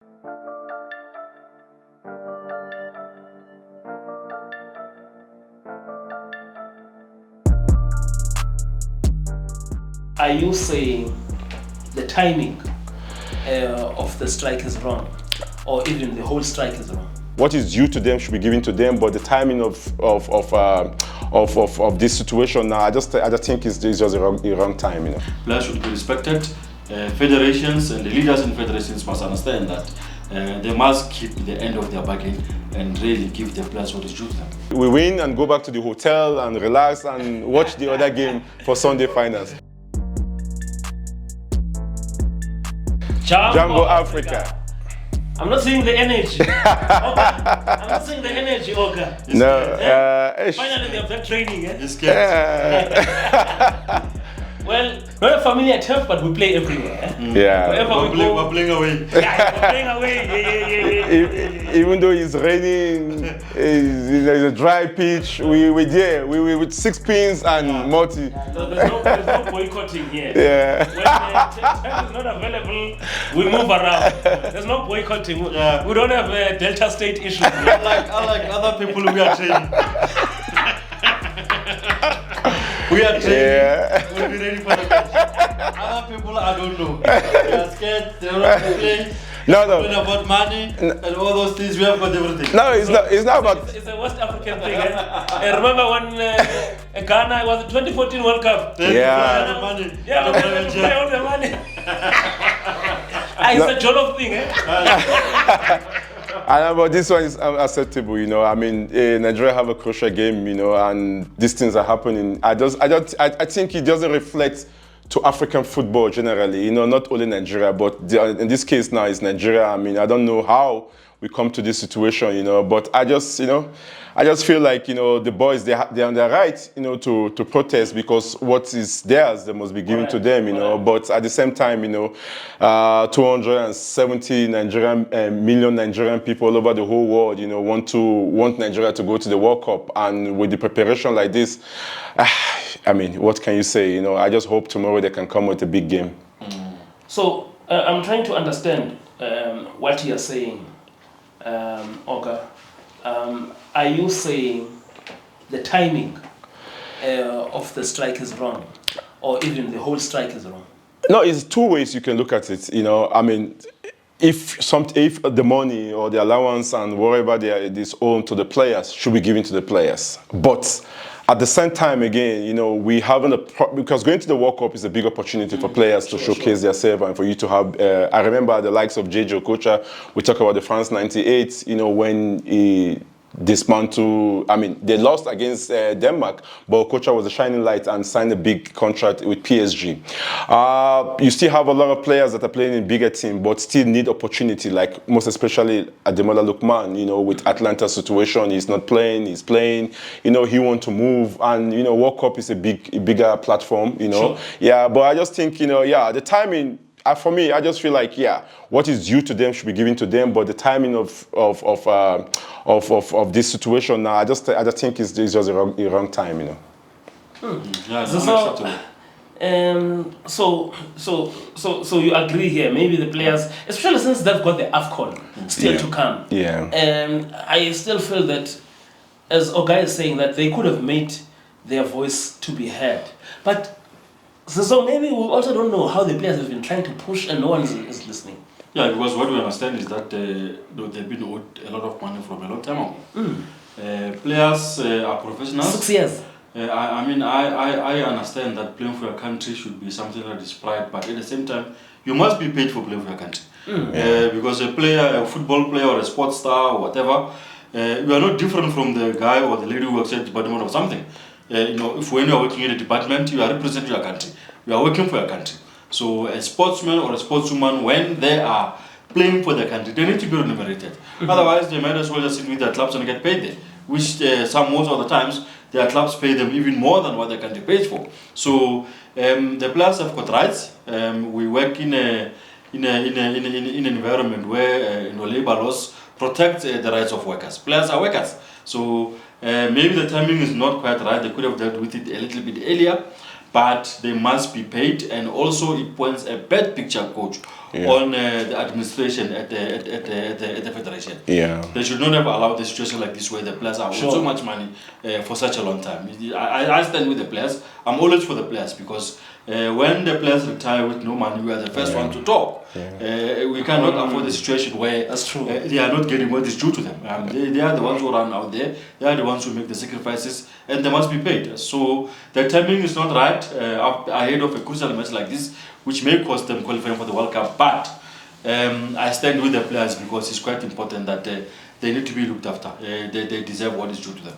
Are you saying the timing of the strike is wrong, or even the whole strike is wrong? What is due to them should be given to them, but the timing of this situation now, I just think it's just a wrong time. Players should be respected. Federations and the leaders in federations must understand that they must keep the end of their bargain and really give their players what is due to them. We win and go back to the hotel and relax and watch the other game for Sunday finals. Jambo Africa. I'm not seeing the energy. I'm not seeing the energy, Oga. No. Finally, they have that training. Well, not a familiar turf, but we play everywhere. Yeah. We're playing away. Yeah, we're playing away. Yeah. Even though it's raining, there's a dry pitch. We're with 6 pins and multi. There's no boycotting here. Yeah. When turf is not available, we move around. There's no boycotting. Yeah. We don't have Delta State issues. Unlike other people we are training. We are training. Yeah. We'll be ready for the match. Other people, I don't know. They are scared. They don't want to play. No. About money and all those things. We have got everything. No, it's not about. It's a West African thing. I remember when Ghana was the 2014 World Cup. Yeah. The money. Yeah, we play all the money. It's a jollof thing, But this one is acceptable, I mean, Nigeria have a crucial game, and these things are happening. I think it doesn't reflect to African football generally, not only Nigeria, but in this case now it's Nigeria. I mean, I don't know how we come to this situation, but I just feel like, the boys, they're on their right, to protest, because what is theirs, they must be given to them, but at the same time, 270 million Nigerian people all over the whole world, want Nigeria to go to the World Cup, and with the preparation like this, I mean, what can you say, I just hope tomorrow they can come with a big game. So, I'm trying to understand what you're saying, Oga. Are you saying the timing of the strike is wrong, or even the whole strike is wrong? No, it's two ways you can look at it. I mean, if the money or the allowance and whatever is owed to the players should be given to the players, but at the same time, again, we haven't because going to the World Cup is a big opportunity for players to showcase themselves, and for you to have. I remember the likes of JJ Okocha. We talk about the France '98. When he dismantled. I mean, they lost against Denmark, but Okocha was a shining light and signed a big contract with PSG. You still have a lot of players that are playing in bigger teams, but still need opportunity, like most especially Ademola Lookman, with Atlanta situation. He's not playing, he's playing, he wants to move, and, World Cup is a bigger platform, Sure. Yeah, but I just think, the timing, for me, I just feel like, what is due to them should be given to them, but the timing of this situation now, I just think it's just a wrong time, Yeah, So you agree here? Maybe the players, especially since they've got the AFCON still to come. Yeah. I still feel that, as Oga is saying, that they could have made their voice to be heard, but. So maybe we also don't know how the players have been trying to push and no one is listening. Yeah, because what we understand is that they've been owed a lot of money from a long time ago. Players are professionals. 6 years. I understand that playing for your country should be something that is pride, but at the same time, you must be paid for playing for your country. Because a football player or a sports star or whatever, you are not different from the guy or the lady who works at the department of something. If when you are working in a department, you are representing your country. You are working for your country. So a sportsman or a sportswoman, when they are playing for their country, they need to be remunerated. Otherwise, they might as well just sit with their clubs and get paid there. Which most of the times, their clubs pay them even more than what their country pays for. So the players have got rights. We work in an environment where labor laws protect the rights of workers. Players are workers. So maybe the timing is not quite right. They could have dealt with it a little bit earlier. but they must be paid, and also it points a bad picture, coach, on the administration at the federation. Yeah. They should not have allowed the situation like this where the players are owed so much money for such a long time. I stand with the players. I'm always for the players, because when the players retire with no money, we are the first one to talk. We cannot afford a situation where they are not getting what is due to them. They are the ones who run out there. They are the ones who make the sacrifices, and they must be paid. So the timing is not right ahead of a crucial match like this, which may cost them qualifying for the World Cup. But I stand with the players, because it's quite important that they need to be looked after. They deserve what is due to them.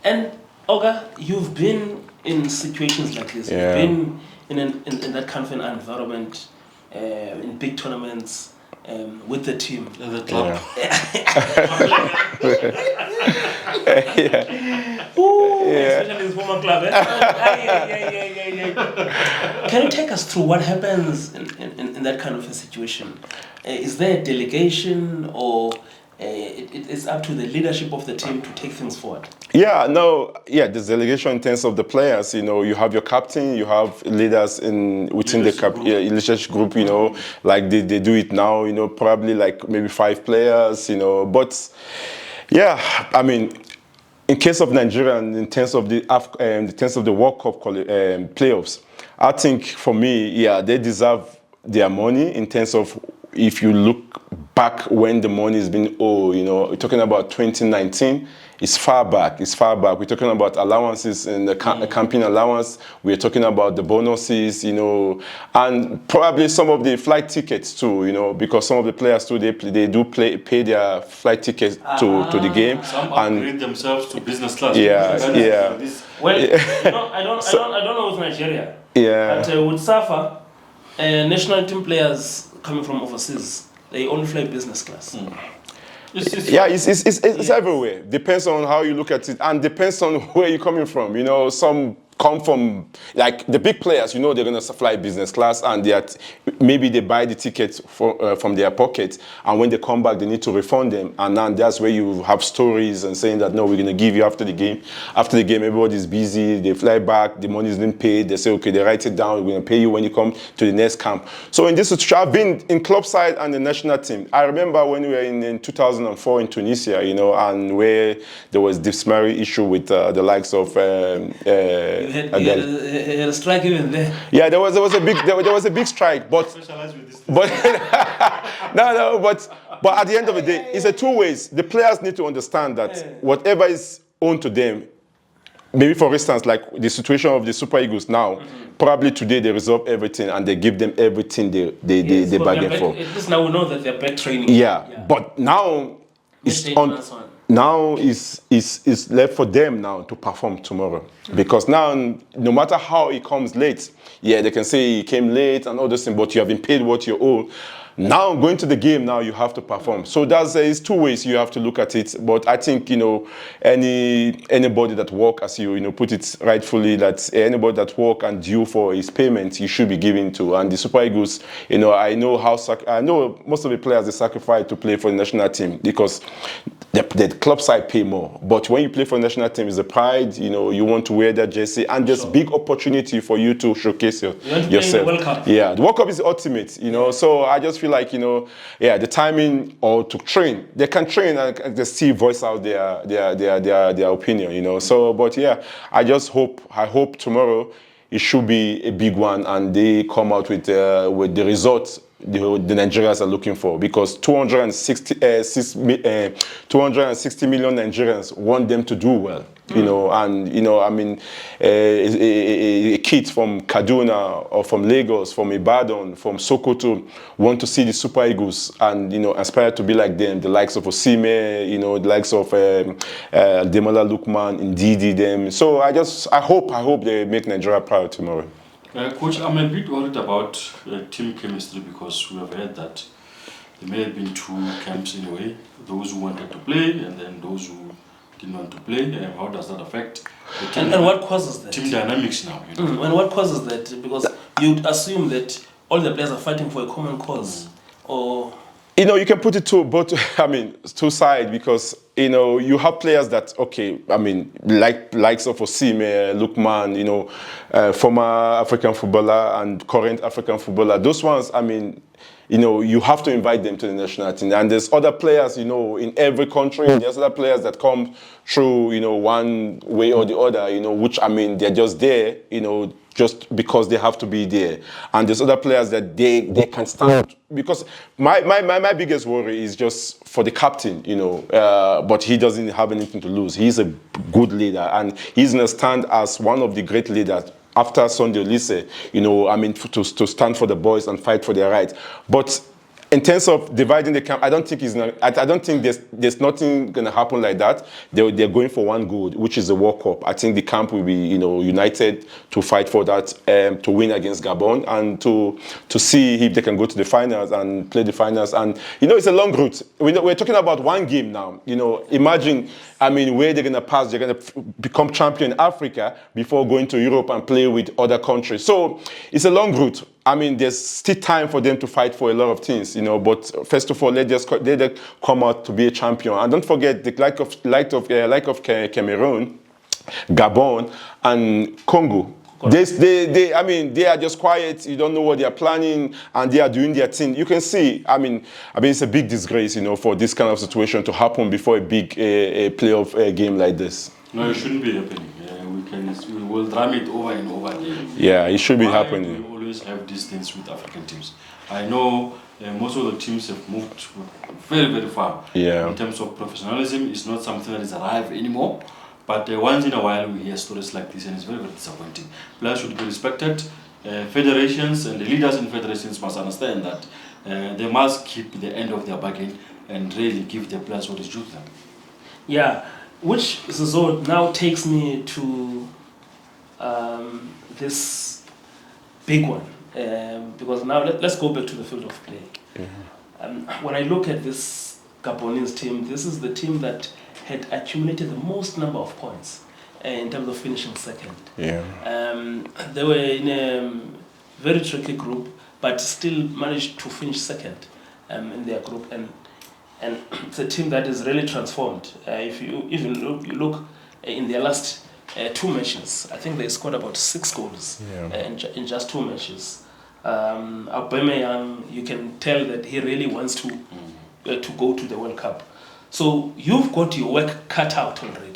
And Oga, you've been in situations like this. You've been in that kind of an environment, in big tournaments, with the team. The club. Especially his former club. Can you take us through what happens in that kind of a situation? Is there a delegation, or it's up to the leadership of the team to take things forward? There's delegation in terms of the players. You have your captain, you have leaders within the leadership group. Like they do it now. Probably like maybe 5 players. But I mean, in case of Nigeria, and in terms of the World Cup playoffs, I think for me, they deserve their money. In terms of, if you look back when the money has been owed, we're talking about 2019. It's far back. We're talking about allowances in the campaign allowance. We're talking about the bonuses, and probably some of the flight tickets too, because some of the players too, they do pay their flight tickets to the game. Some upgrade themselves to business class. Well, I don't know with Nigeria. But with SAFA, national team players coming from overseas, they only fly business class. It's everywhere. Depends on how you look at it, and depends on where you're coming from. Some come from, like the big players, they're going to fly business class, and maybe they buy the tickets from their pocket, and when they come back, they need to refund them. And then that's where you have stories and saying that, no, we're going to give you after the game. After the game, everybody's busy, they fly back, the money's been paid, they say, okay, they write it down, we're going to pay you when you come to the next camp. So in this situation, I've been in club side and the national team. I remember when we were in 2004 in Tunisia, and where there was this marriage issue with the likes of you had a strike even there. Yeah, there was a big strike, but but at the end of the day, it's a two ways. The players need to understand that whatever is owned to them, maybe for instance, like the situation of the Super Eagles now, probably today they resolve everything and they give them everything they bargain for. At least now we know that they're back training. But now it's on. Now is left for them now to perform tomorrow, because now no matter how it comes late, they can say it came late and all those things, but you have been paid what you owe. Now going to the game, now you have to perform. So it's two ways you have to look at it. But I think anybody that work, as you put it rightfully, that anybody that work and due for his payment, you should be giving to. And the Super Eagles, I know most of the players they sacrifice to play for the national team, because the club side pay more. But when you play for the national team, it's a pride. You want to wear that jersey, and just big opportunity for you to showcase yourself. World Cup. The World Cup is the ultimate. So I just feel like the timing, or to train, they can train and they still voice out their opinion. So but I hope tomorrow it should be a big one, and they come out with the results the Nigerians are looking for, because 260 million Nigerians want them to do well. A kid from Kaduna or from Lagos, from Ibadan, from Sokoto want to see the Super Eagles and aspire to be like them, the likes of Osimhen, the likes of Demola Lookman, Ndidi, them. So I hope they make Nigeria proud tomorrow. Coach, I'm a bit worried about team chemistry, because we have heard that there may have been 2 camps in a way, those who wanted to play and then those who didn't want to play. How does that affect the team? And what causes that? Team dynamics now. And what causes that? Because you'd assume that all the players are fighting for a common cause, or You know, you can put it to both, I mean, two sides because, you know, you have players that, okay, I mean, likes of Osimhen, Lookman, you know, former African footballer and current African footballer. Those ones, I mean, you know, you have to invite them to the national team. And there's other players, you know, in every country. There's other players that come through, you know, one way or the other, you know, which, I mean, they're just there, you know, just because they have to be there. And there's other players that they can stand. Because my biggest worry is just for the captain, you know, but he doesn't have anything to lose. He's a good leader, and he's going to stand as one of the great leaders after Sunday Olise, you know, I mean, to stand for the boys and fight for their rights. But in terms of dividing the camp, I don't think I don't think there's nothing going to happen like that. They're going for one goal, which is the World Cup. I think the camp will be, you know, united to fight for that, to win against Gabon and to see if they can go to the finals and play the finals. And you know, it's a long route. We're talking about one game now. You know, imagine, I mean, where they're going to pass. They're going to become champion in Africa before going to Europe and play with other countries. So it's a long route. I mean, there's still time for them to fight for a lot of things, you know. But first of all, let them come out to be a champion. And don't forget the like of Cameroon, Gabon, and Congo. I mean, they are just quiet. You don't know what they are planning, and they are doing their thing. You can see. I mean, it's a big disgrace, you know, for this kind of situation to happen before a big a playoff game like this. No, it shouldn't be happening. We will drum it over and over again. Yeah, it should be happening. We always have these things with African teams. I know most of the teams have moved very, very far. Yeah. In terms of professionalism, it's not something that is alive anymore. But once in a while, we hear stories like this, and it's very, very disappointing. Players should be respected. Federations and the leaders in federations must understand that they must keep the end of their bargain and really give their players what is due to them. Yeah, which so now takes me to this big one, because now let's go back to the field of play. Mm-hmm. When I look at this Gabonese team, this is the team that had accumulated the most number of points in terms of finishing second. Yeah. They were in a very tricky group, but still managed to finish second in their group, and it's a team that is really transformed. If you even look in their last 2 matches, I think they scored about 6 goals in just 2 matches. Aubameyang, you can tell that he really wants to go to the World Cup. So you've got your work cut out already.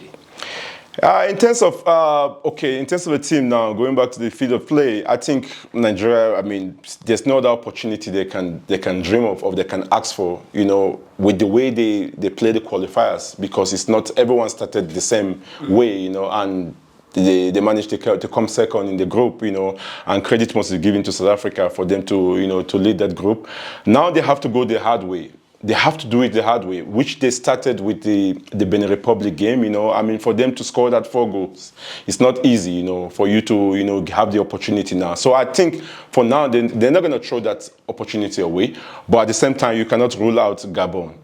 In terms of the team now, going back to the field of play, I think Nigeria, I mean, there's no other opportunity they can dream of or they can ask for, you know, with the way they play the qualifiers, because it's not everyone started the same way, you know, and they managed to come second in the group, you know, and credit must be given to South Africa for them to, you know, to lead that group. Now they have to go the hard way. They have to do it the hard way, which they started with the Benin Republic game, you know. I mean, for them to score that 4 goals, it's not easy, you know, for you to, you know, have the opportunity now. So I think for now, they're not going to throw that opportunity away. But at the same time, you cannot rule out Gabon.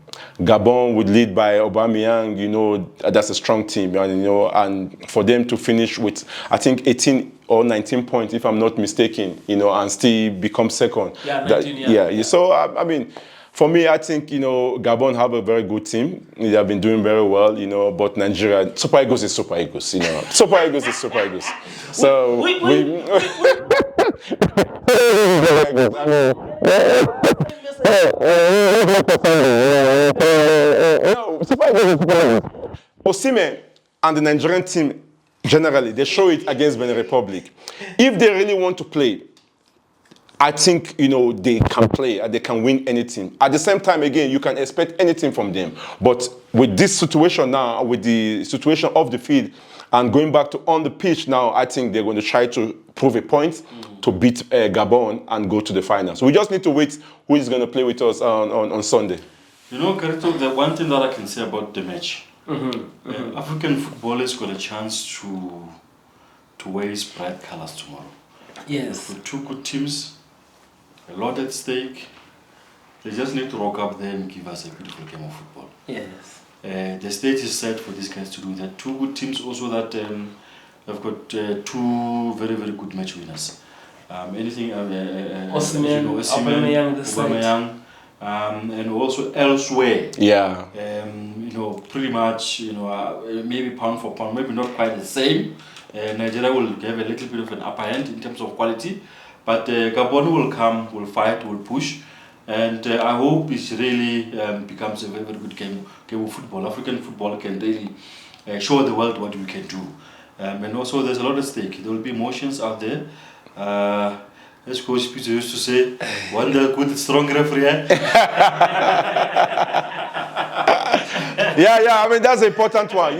Gabon would lead by Aubameyang, you know, that's a strong team, and, you know, and for them to finish with, I think, 18 or 19 points, if I'm not mistaken, you know, and still become second. Yeah, 19, So, I mean, for me, I think, you know, Gabon have a very good team. They have been doing very well, you know, but Nigeria, Super Eagles is Super Eagles, you know. Super Eagles is Super Eagles. So, Osimhen and the Nigerian team, generally, they show it against Benin Republic. If they really want to play, I think, you know, they can play and they can win anything. At the same time, again, you can expect anything from them. But with this situation now, with the situation off the field and going back to on the pitch now, I think they're going to try to prove a point to beat Gabon and go to the finals. So we just need to wait who is going to play with us on Sunday. You know, Karito, the one thing that I can say about the match, African footballers got a chance to raise bright colors tomorrow. Yes. With 2 good teams, a lot at stake. They just need to rock up there and give us a beautiful game of football. Yes. The stage is set for these guys to do that. 2 good teams also that have got 2 very, very good match winners. Osimhen, Aubameyang, and also elsewhere. Yeah. Pretty much, maybe pound for pound, maybe not quite the same. Nigeria will have a little bit of an upper hand in terms of quality, but Gabon will come, will fight, will push, and I hope it really becomes a very, very good game of football. African football can really show the world what we can do, and also there's a lot at stake. There will be emotions out there. As Coach Peter used to say, one good, strong referee. Yeah. I mean, that's an important one.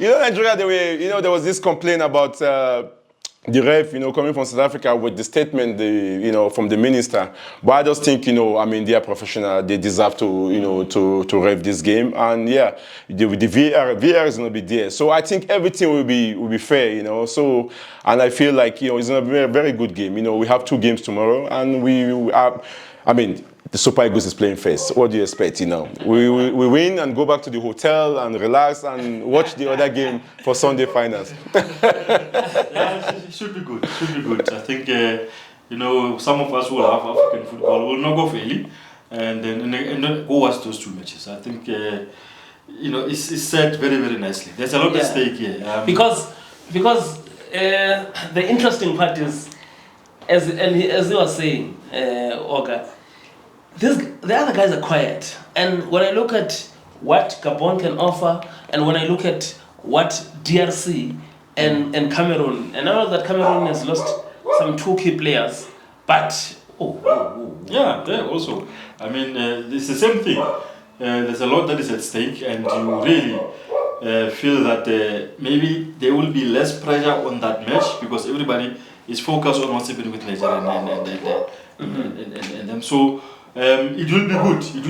Nigeria, there was this complaint about the ref, coming from South Africa with the statement, from the minister. But I just think, they are professional. They deserve to ref this game. And yeah, the VAR is going to be there. So I think everything will be fair, So, and I feel like, it's going to be a very good game. We have 2 games tomorrow, and the Super Eagles is playing first. What do you expect? We win and go back to the hotel and relax and watch the other game for Sunday finals. Yeah, it should be good. I think some of us will have African football. We'll not go fairly, and then go watch those 2 matches. I think it's set very, very nicely. There's a lot at stake here. Because the interesting part is, as you were saying, Oga. The other guys are quiet, and when I look at what Gabon can offer, and when I look at what DRC and Cameroon, and I know that Cameroon has lost some 2 key players, but yeah, also, it's the same thing. There's a lot that is at stake, and you really feel that maybe there will be less pressure on that match because everybody is focused on what's happening with Nigeria and them. So. It will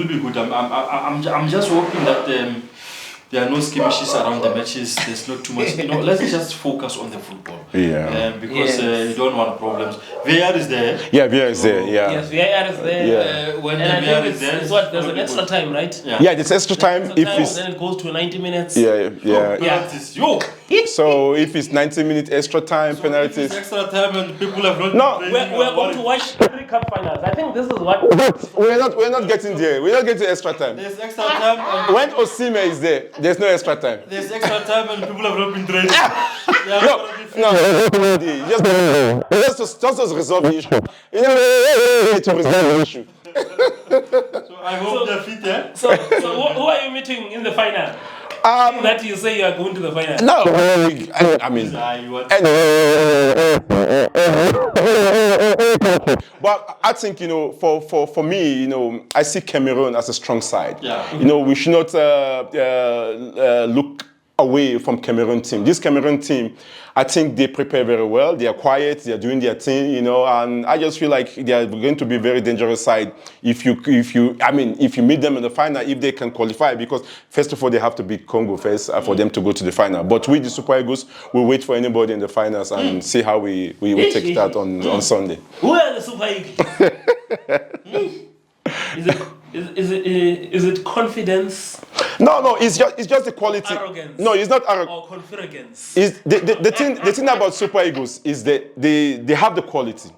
be good. I'm just hoping that there are no skirmishes around the matches. There's not too much. Let's just focus on the football. Yeah. Because you don't want problems. VAR is there. Yeah, VAR is there. Yeah. Yes, VAR is there. Yeah. When the VAR is there, there's an extra time, right? Yeah, there's extra time. Then it goes to 90 minutes. Yeah. Penalties. So if it's 90 minutes extra time, penalties. If it's extra time and people have not. No, we're going to watch 3 cup finals. I think this is what. We're not getting there. We're not getting extra time. There's extra time. When Osimhen is there, there's no extra time. There's extra time and people have not been trained. Just resolve the issue. To resolve the issue. So I hope they're fit, yeah? So who are you meeting in the final? That you say you are going to the final? No, but I think for me, I see Cameroon as a strong side. Yeah. We should not look away from Cameroon team. This Cameroon team, I think they prepare very well. They are quiet. They are doing their thing, and I just feel like they are going to be a very dangerous side if you meet them in the final, if they can qualify, because first of all, they have to beat Congo first for them to go to the final. But with the Super Eagles, we'll wait for anybody in the finals and see how we take it out on Sunday. Who are the Super Eagles? Is it confidence? No, it's just the quality. Arrogance. No, it's not arrogance. Or confidence. Is the thing about Super Eagles is that they have the quality.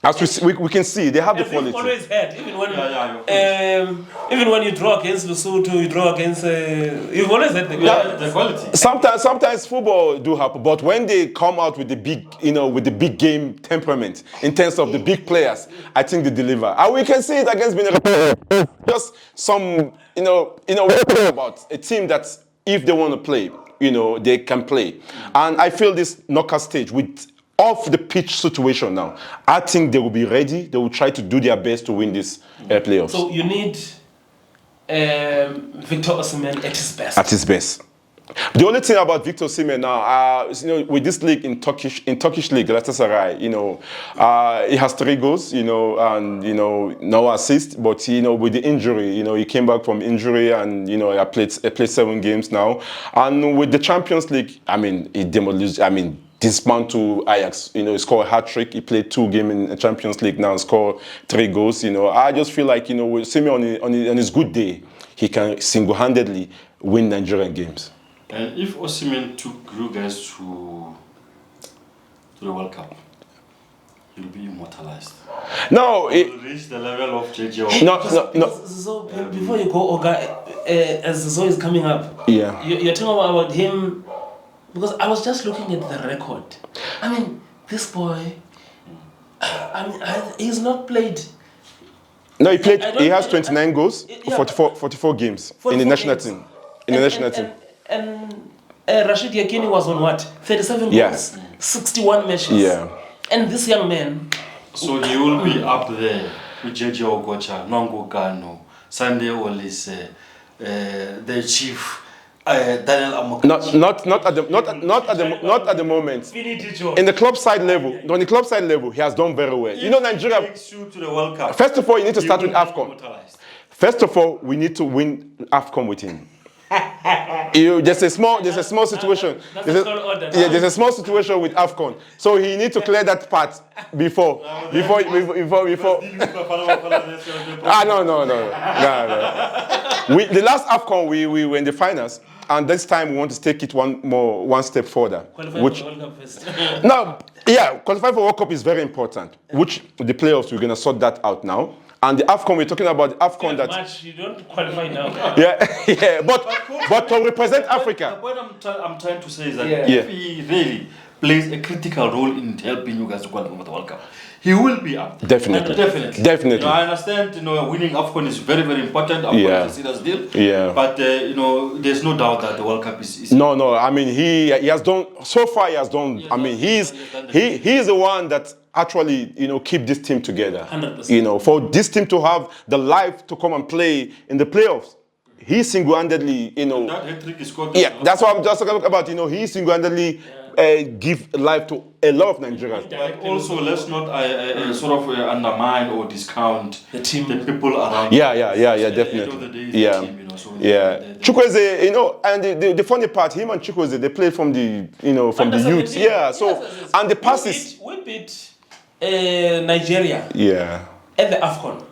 As we can see, they have the quality. Always had, even when you draw against Lesotho, you draw against. You've always had the quality. Sometimes football do happen, but when they come out with the big, with the big game temperament in terms of the big players, I think they deliver. And we can see it against Benin. Just some, about a team that if they want to play, they can play. And I feel this knockout stage with off the pitch situation now, I think they will be ready. They will try to do their best to win this playoffs. So you need Victor Osimhen at his best. At his best. The only thing about Victor Osimhen now, with this league in Turkish league, Galatasaray, he has 3 goals, and no assist. But with the injury, he came back from injury, and he played 7 games now. And with the Champions League, he demolished. Dismantled Ajax. He scored a hat-trick. He played 2 games in the Champions League now and scored 3 goals. I just feel like, with Osimhen on his good day, he can single-handedly win Nigerian games. And if Osimhen took you guys to the World Cup, he'll be immortalized. No, He'll reach the level of JJ. no. So before you go, Oga, as Zo is coming up, Yeah. you're talking about him, because I was just looking at the record. I mean, this boy, he's not played. No, he played. I don't- He has I- 29 goals, Yeah. 44 games in the 44 national games. team. In the national team. And Rashid Yakini was on what? 37 Yeah. goals, 61 matches. Yeah. And this young man, So he will be up there with JJ Okocha, Nongo Gano, Sunday Olise, the chief, Daniel Amokachi. Not at the moment. In the club side level, on the club side level, he has done very well. You know, Nigeria. Takes you to the World Cup. First of all, you need to start He with will be AFCON. immortalized. First of all, we need to win AFCON with him. There's a small situation. There's a small situation with AFCON. So he needs to clear that part before. No. The last AFCON we were in the finals, and this time we want to take it one step further. qualified for the World Cup first. Qualifying for World Cup is very important. Which the playoffs, we're gonna sort that out now. And the AFCON, we're talking about the AFCON that. Match, you don't qualify now. Yeah, but to represent Africa. The point I'm trying to say is that Yeah. Yeah. if he really plays a critical role in helping you guys to qualify for the World Cup, he will be up there. Definitely. Definitely. You know, I understand, winning AFCON is very, very important. AFCON Yeah. is a serious deal. Yeah. But, there's no doubt that the World Cup is No. I mean, he has done so far. He has done. I mean, he's the one that actually keep this team together. 100%. For this team to have the life to come and play in the playoffs, he single-handedly. That hat-trick is scored. Yeah, that's what I'm just talking about. He single-handedly give life to a lot of Nigerians. But also, let's not sort of undermine or discount The team. the people around. Yeah, At the end of the definitely. day, it's Yeah. the team, so Chukwueze, and the funny part, him and Chukwueze, they played from the from the youth. Yeah, so Yes. and the passes. We beat Nigeria Yeah. at the AFCON.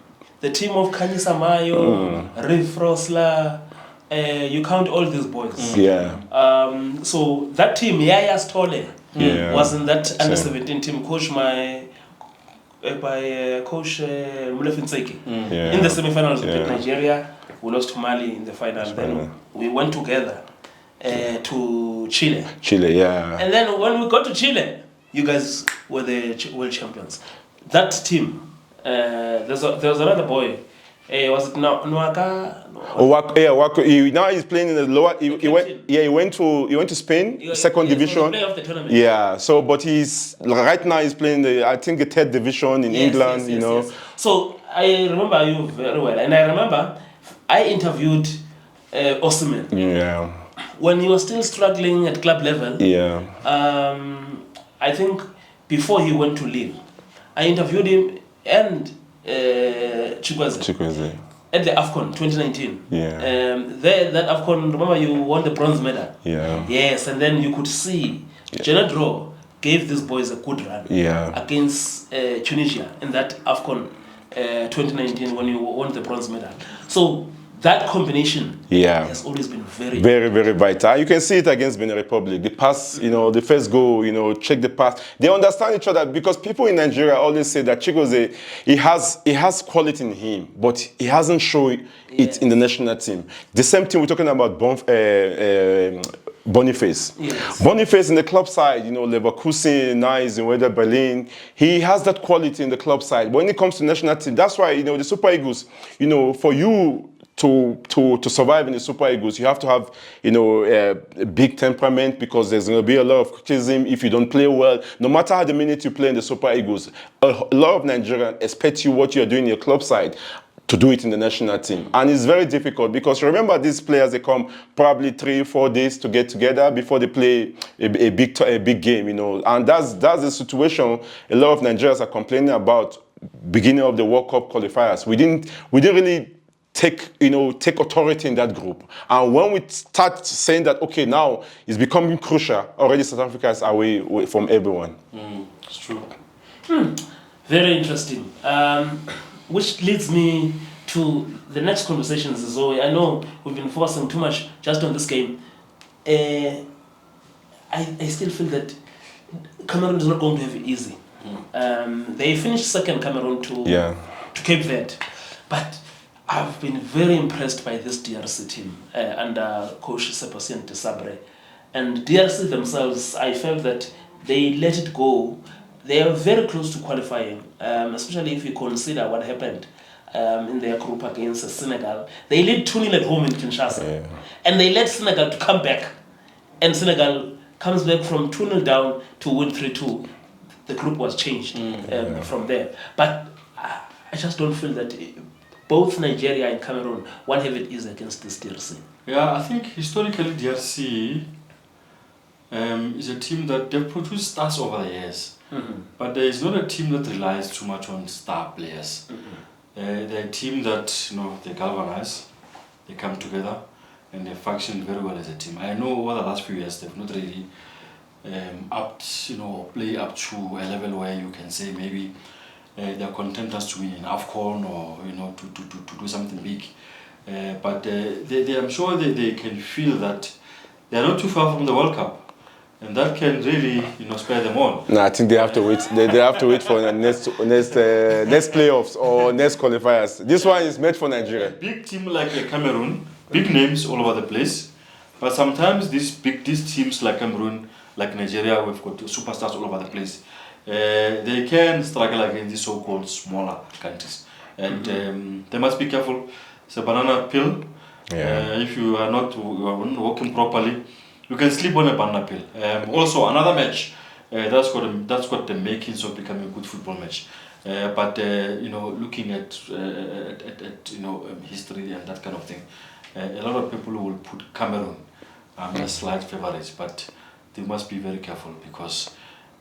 The team of Kanyisa Mayo, Riff Rosler, you count all these boys. Yeah. So that team, Yaya Stole, Yeah. was in that under 17 team, coached by Coach Mulefin Tseki. Yeah. In the semi-finals, we Yeah. beat Nigeria. We lost to Mali in the final. Then we went together to Chile. Chile, yeah. And then when we got to Chile, you guys were the world champions. That team, there was another boy. Was it Nwaka? Wako, now he's playing in the lower. He went to Spain, second division. Player of the tournament. Yeah. So, but right now he's playing I think the third division in England. Yes. So I remember you very well, and I remember I interviewed Osimhen Yeah. when he was still struggling at club level. Yeah. I think before he went to Lille, I interviewed him and Chukwueze at the AFCON 2019. Yeah. That AFCON, remember you won the bronze medal. Yeah. Yes, and then you could see Janet Rowe gave these boys a good run against Tunisia in that AFCON 2019 when you won the bronze medal. So that combination has always been very, very vital. You can see it against Benin Republic. The pass, the first goal, check the pass. They understand each other because people in Nigeria always say that Chigozie, he has quality in him, but he hasn't shown it in the national team. The same thing we're talking about Boniface. Yes. Boniface in the club side, Leverkusen, nice in Werder Berlin. He has that quality in the club side. But when it comes to national team, that's why, the Super Eagles, for you to survive in the Super Eagles, you have to have, a big temperament because there's going to be a lot of criticism if you don't play well. No matter how the minute you play in the Super Eagles, a lot of Nigerians expect what you're doing in your club side to do it in the national team. And it's very difficult because remember these players, they come probably 3-4 days to get together before they play a big game, And that's the situation a lot of Nigerians are complaining about beginning of the World Cup qualifiers. We didn't really take authority in that group. And when we start saying that, okay, now it's becoming crucial, already South Africa is away from everyone. It's true. very interesting. Which leads me to the next conversations. So I know we've been focusing too much just on this game. I still feel that Cameroon is not going to have it easy They finished second, Cameroon to Cape Verde. But I've been very impressed by this DRC team under coach Sebastian Desabre. And DRC themselves, I felt that they let it go. They are very close to qualifying, especially if you consider what happened in their group against Senegal. They led 2-0 at home in Kinshasa. And they let Senegal to come back. And Senegal comes back from 2-0 down to win 3-2. The group was changed from there. But I just don't feel that both Nigeria and Cameroon won't have it easy against this DRC. Yeah, I think historically DRC is a team that they've produced stars over the years. But there is not a team that relies too much on star players. They're a team that, they galvanize, they come together, and they function very well as a team. I know over the last few years they've not really play up to a level where you can say maybe they're contenders to win in AFCON or to do something big. But I'm sure they can feel that they're not too far from the World Cup. And that can really, spare them on. No, I think they have to wait. They have to wait for the next playoffs or next qualifiers. This one is made for Nigeria. A big team like Cameroon, big names all over the place, but sometimes these teams like Cameroon, like Nigeria, we've got superstars all over the place. They can struggle against these so-called smaller countries, and they must be careful. It's a banana pill. If you are not working properly, you can sleep on a banana pill. Also, another match that's got the makings of becoming a good football match. But looking at history and that kind of thing, a lot of people will put Cameroon as slight favorites, but they must be very careful because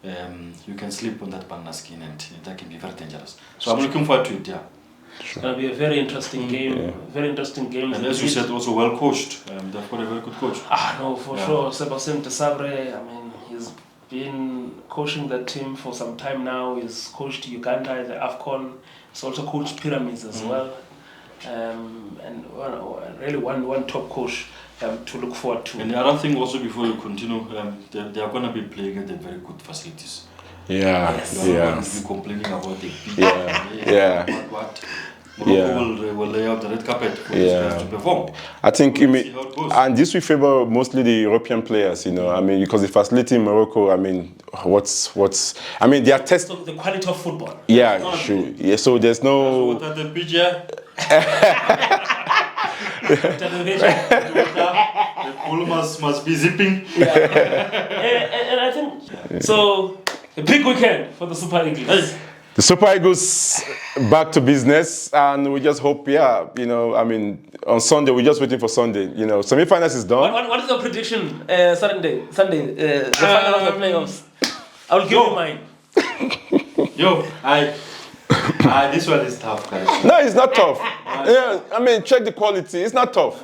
you can sleep on that banana skin and that can be very dangerous. So I'm looking forward to it. Yeah. It's going to be a very interesting game. Very interesting game. And as you said, also well coached. They've got a very good coach. No, for sure. Sebastian Desabre, he's been coaching that team for some time now. He's coached Uganda at the AFCON. He's also coached Pyramids as well. And really one top coach to look forward to. And the other thing also before you continue, they are going to be playing at the very good facilities. Yes. You are not going to be complaining about the what Morocco will lay out the red carpet for these guys to perform. I think and this will favor mostly the European players, because the facility in Morocco, they are testing the quality of football. Yeah, sure. Yeah, so there's no the pitcher. The pool must be zipping. And I think so. A big weekend for the Super Eagles. The Super Eagles back to business, and we just hope, on Sunday, we're just waiting for Sunday. Semi-finals is done. What is your prediction? Sunday, the final of the playoffs. I will give you mine. This one is tough, guys. No, it's not tough. Check the quality. It's not tough.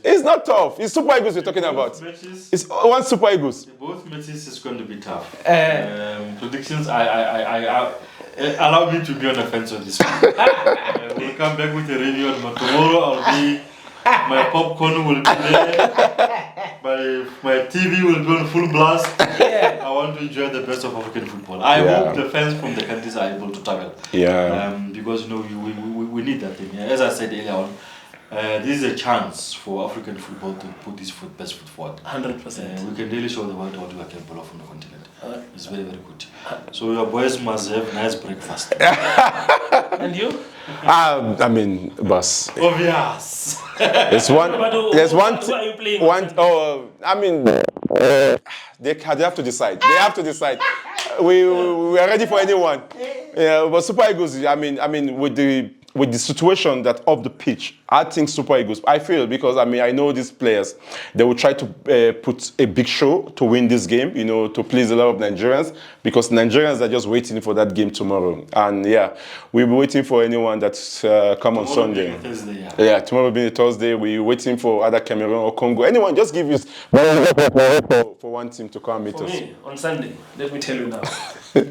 It's not tough. It's Super Eagles we're talking about. Matches, it's one Super Eagles. Both matches is going to be tough. Predictions, I allow me to be on the fence on this one. We'll come back with a review, but tomorrow my popcorn will be there. My TV will be on full blast. I want to enjoy the best of African football. I hope the fans from the countries are able to travel. Because we need that thing. As I said earlier on, this is a chance for African football to put its best foot forward. 100%. We can really show the world what we are capable of on the continent. It's very, very good. So your boys must have nice breakfast. And you? Boss. Obvious. There's one. There's one. Who are you playing? They have to decide. They have to decide. We are ready for anyone. But Super Eagles. With the situation that off the pitch, I think Super Eagles, I feel, because I know these players, they will try to put a big show to win this game, to please a lot of Nigerians, because Nigerians are just waiting for that game tomorrow. And we'll be waiting for anyone that's come on Sunday. Thursday, tomorrow will be Thursday. We're waiting for either Cameroon or Congo. Anyone, just give us for one team to come meet us. For me, on Sunday, let me tell you now.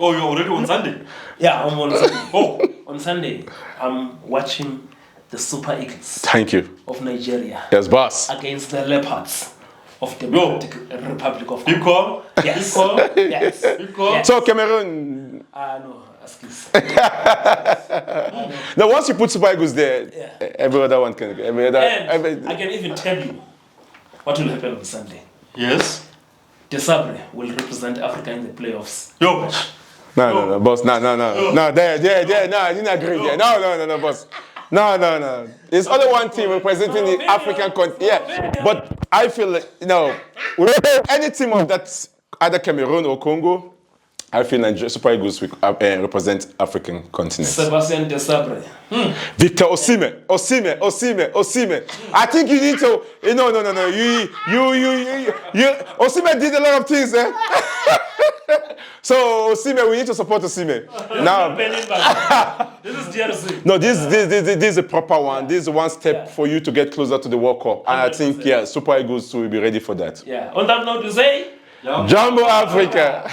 Oh, you're already on Sunday? Yeah, I'm on Sunday. On Sunday, I'm watching the Super Eagles. Thank you. Of Nigeria. Yes, boss. Against the Leopards of the Republic of Congo. Yes. Yes. Yes. So Cameroon. No, excuse. Now, once you put Super Eagles there, Yeah. every other one can. And I can even tell you what will happen on Sunday. Yes. Desabre will represent Africa in the playoffs. Yo. No, boss. No. There. No, you not agree there. No, boss. No. There's only one team representing the African continent. Yeah, but I feel like, any team of that, either Cameroon or Congo, I feel Nigeria Super Eagles represent African continent. Sebastian Desabre. Victor Osimhen. I think you need to. No. You. Osimhen did a lot of things, eh? So Osimhen, we need to support Osimhen. Now, This is DRC. no, this is a proper one. This is one step for you to get closer to the World Cup, and I think Super Eagles will be ready for that. Yeah. On that note, we say, Jumbo Africa.